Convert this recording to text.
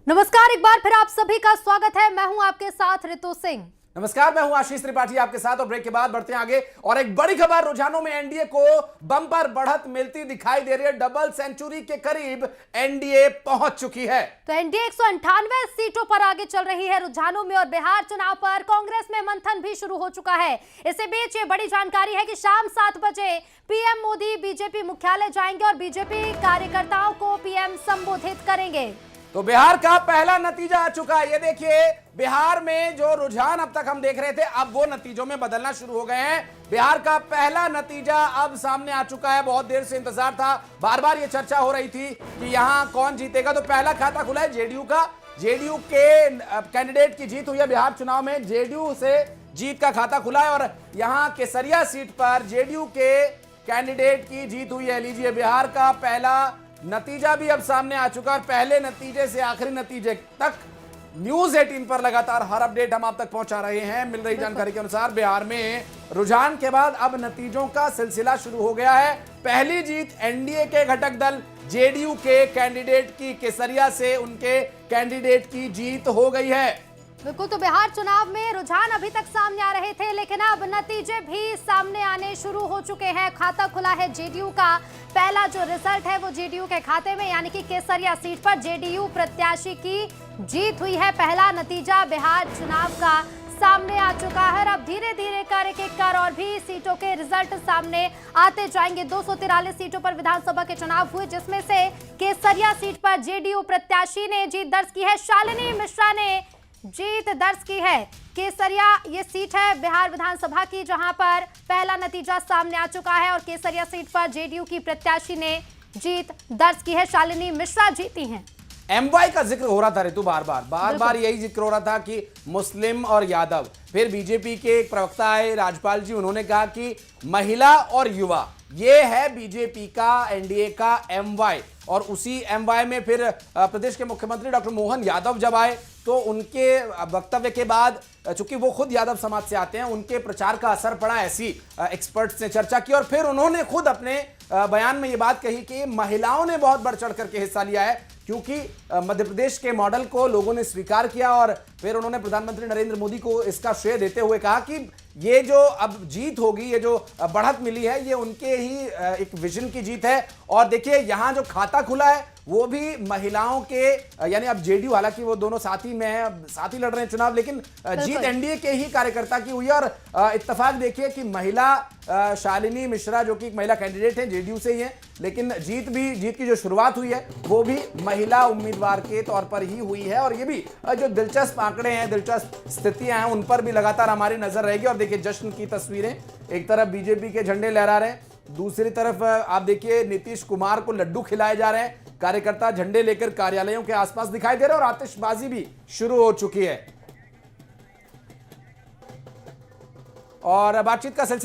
नमस्कार, एक बार फिर आप सभी का स्वागत है। मैं हूं आपके साथ रितु सिंह। नमस्कार, मैं हूं आशीष त्रिपाठी आपके साथ। और ब्रेक के बाद बढ़ते हैं आगे और एक बड़ी खबर, रुझानों में एनडीए को बम्पर बढ़त मिलती दिखाई दे रही है। डबल सेंचुरी के करीब एनडीए पहुंच चुकी है। तो एनडीए 198 सीटों पर आगे चल रही है रुझानों में और बिहार चुनाव पर कांग्रेस में मंथन भी शुरू हो चुका है। इसी बीच ये बड़ी जानकारी है कि शाम 7 बजे पीएम मोदी बीजेपी मुख्यालय जाएंगे और बीजेपी कार्यकर्ताओं को पीएम संबोधित करेंगे। तो बिहार का पहला नतीजा आ चुका है। ये देखिए, बिहार में जो रुझान अब तक हम देख रहे थे, अब वो नतीजों में बदलना शुरू हो गए हैं। बिहार का पहला नतीजा अब सामने आ चुका है। बहुत देर से इंतजार था, बार बार ये चर्चा हो रही थी कि यहां कौन जीतेगा। तो पहला खाता खुला है जेडीयू का। जेडीयू के कैंडिडेट की जीत हुई है बिहार चुनाव में। जेडीयू से जीत का खाता खुला है और यहां केसरिया सीट पर जेडीयू के कैंडिडेट की जीत हुई है। लीजिए, बिहार का पहला नतीजा भी अब सामने आ चुका है। पहले नतीजे से आखिरी नतीजे तक न्यूज 18 पर लगातार हर अपडेट हम आप तक पहुंचा रहे हैं। मिल रही जानकारी के अनुसार बिहार में रुझान के बाद अब नतीजों का सिलसिला शुरू हो गया है। पहली जीत एनडीए के घटक दल जेडीयू के कैंडिडेट की, केसरिया से उनके कैंडिडेट की जीत हो गई है। बिल्कुल, तो बिहार चुनाव में रुझान अभी तक सामने आ रहे थे, लेकिन अब नतीजे भी सामने आने शुरू हो चुके हैं। खाता खुला है जेडीयू का। पहला जो रिजल्ट है वो जेडीयू के खाते में, यानी कि केसरिया सीट पर जेडीयू प्रत्याशी की जीत हुई है। पहला नतीजा बिहार चुनाव का सामने आ चुका है। अब धीरे धीरे कर एक एक कर और भी सीटों के रिजल्ट सामने आते जाएंगे। 243 सीटों पर विधानसभा के चुनाव हुए, जिसमें से केसरिया सीट पर जेडीयू प्रत्याशी ने जीत दर्ज की है। शालिनी मिश्रा ने जीत दर्ज की है। केसरिया ये सीट है बिहार विधानसभा की, जहां पर पहला नतीजा सामने आ चुका है और केसरिया सीट पर जेडीयू की प्रत्याशी ने जीत दर्ज की है। शालिनी मिश्रा जीती हैं। एमवाई का जिक्र हो रहा था ऋतु, बार बार यही जिक्र हो रहा था कि मुस्लिम और यादव। फिर बीजेपी के एक प्रवक्ता आए राजपाल जी, उन्होंने कहा कि महिला और युवा, ये है बीजेपी का, एनडीए का एमवाई। और उसी एमवाई में फिर प्रदेश के मुख्यमंत्री डॉक्टर मोहन यादव जब आए तो उनके वक्तव्य के बाद, चूंकि वो खुद यादव समाज से आते हैं, उनके प्रचार का असर पड़ा, ऐसी एक्सपर्ट्स ने चर्चा की। और फिर उन्होंने खुद अपने बयान में ये बात कही कि महिलाओं ने बहुत बढ़ चढ़ करके हिस्सा लिया है, क्योंकि मध्य प्रदेश के मॉडल को लोगों ने स्वीकार किया। और फिर उन्होंने प्रधानमंत्री नरेंद्र मोदी को इसका श्रेय देते हुए कहा कि ये जो अब जीत होगी, ये जो बढ़त मिली है, ये उनके ही एक विजन की जीत है। और देखिए, यहां जो खाता खुला है वो भी महिलाओं के, यानी अब जेडीयू, हालांकि वो दोनों साथ ही में हैं, साथ ही लड़ रहे हैं चुनाव, लेकिन जीत एनडीए के ही कार्यकर्ता की हुई है। और इत्तेफाक देखिए कि महिला शालिनी मिश्रा, जो कि एक महिला कैंडिडेट है, जेडीयू से ही है, लेकिन जीत की जो शुरुआत हुई है वो भी महिला उम्मीदवार के तौर पर ही हुई है। और ये भी जो दिलचस्प आंकड़े हैं, दिलचस्प स्थितियां हैं, उन पर भी लगातार हमारी नजर रहेगी। और देखिए, जश्न की तस्वीरें, एक तरफ बीजेपी के झंडे लहरा रहे हैं, दूसरी तरफ आप देखिए नीतीश कुमार को लड्डू खिलाए जा रहे हैं। कार्यकर्ता झंडे लेकर कार्यालयों के आसपास दिखाई दे रहे हैं और आतिशबाजी भी शुरू हो चुकी है। और बातचीत का सिलसिला